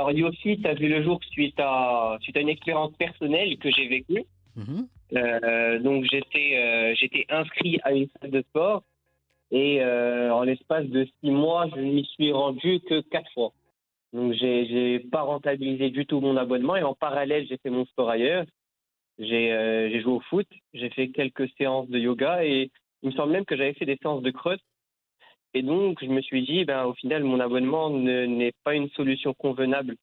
Alors, Yofi a vu le jour suite à une expérience personnelle que j'ai vécue. Mhm. Donc, j'étais inscrit à une salle de sport et en l'espace de 6 mois, je ne m'y suis rendu que 4 fois. Donc, j'ai pas rentabilisé du tout mon abonnement et en parallèle, j'ai fait mon sport ailleurs. J'ai joué au foot, j'ai fait quelques séances de yoga et il me semble même que j'avais fait des séances de cross. Et donc, je me suis dit, ben, au final, mon abonnement n'est pas une solution convenable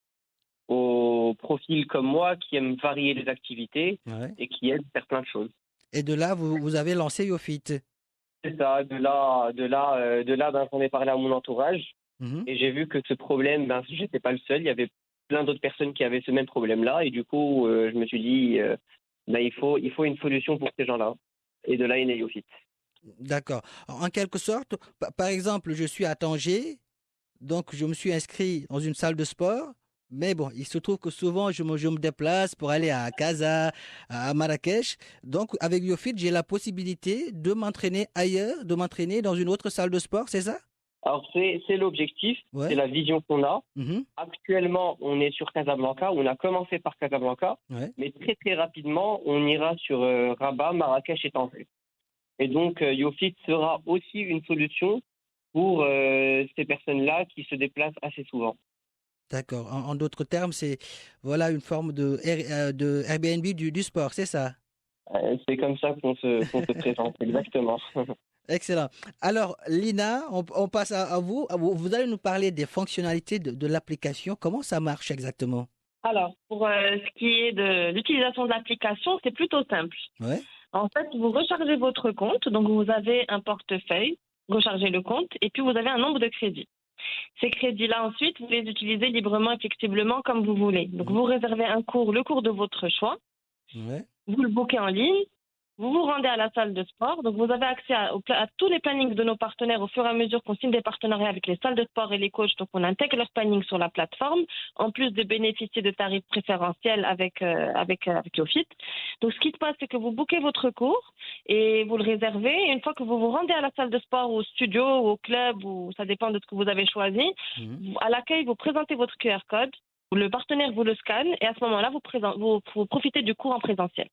aux profils comme moi qui aiment varier les activités Ouais. et qui aiment faire plein de choses. Et de là, vous avez lancé YoFit. C'est ça, de là, ben, j'en ai parlé à mon entourage Mhm. et j'ai vu que ce problème, ben, j'étais pas le seul, il y avait plein d'autres personnes qui avaient ce même problème-là et du coup, je me suis dit, ben, il faut une solution pour ces gens-là. Et de là est né YoFit. D'accord. En quelque sorte, par exemple, je suis à Tanger, donc je me suis inscrit dans une salle de sport, mais bon, il se trouve que souvent je me déplace pour aller à Casa, à Marrakech. Donc avec YoFit, j'ai la possibilité de m'entraîner ailleurs, de m'entraîner dans une autre salle de sport, c'est ça? Alors, c'est l'objectif, c'est Ouais. la vision qu'on a. Mhm. Actuellement, on est sur Casablanca. On a commencé par Casablanca, Ouais. mais très très rapidement, on ira sur Rabat, Marrakech et Tanger. Et donc, YoFit sera aussi une solution pour ces personnes-là qui se déplacent assez souvent. D'accord. En d'autres termes, c'est voilà une forme de Airbnb du sport, c'est ça? C'est comme ça qu'on se présente, exactement. Excellent. Alors, Lina, on passe à vous. Vous allez nous parler des fonctionnalités de l'application. Comment ça marche exactement? Alors, pour ce qui est de l'utilisation de l'application, c'est plutôt simple. Ouais. En fait, vous rechargez votre compte, donc vous avez un portefeuille, rechargez le compte, et puis vous avez un nombre de crédits. Ces crédits-là, ensuite, vous les utilisez librement et flexiblement comme vous voulez. Donc, Mhm. vous réservez un cours, le cours de votre choix, Ouais. vous le bookez en ligne, vous vous rendez à la salle de sport, donc vous avez accès à tous les plannings de nos partenaires au fur et à mesure qu'on signe des partenariats avec les salles de sport et les coachs, donc on intègre leur planning sur la plateforme, en plus de bénéficier de tarifs préférentiels avec YoFit. Donc ce qui se passe, c'est que vous bookez votre cours et vous le réservez, et une fois que vous vous rendez à la salle de sport, ou au studio, ou au club, ou ça dépend de ce que vous avez choisi, Mhm. à l'accueil, vous présentez votre QR code, le partenaire vous le scanne, et à ce moment-là, vous profitez du cours en présentiel.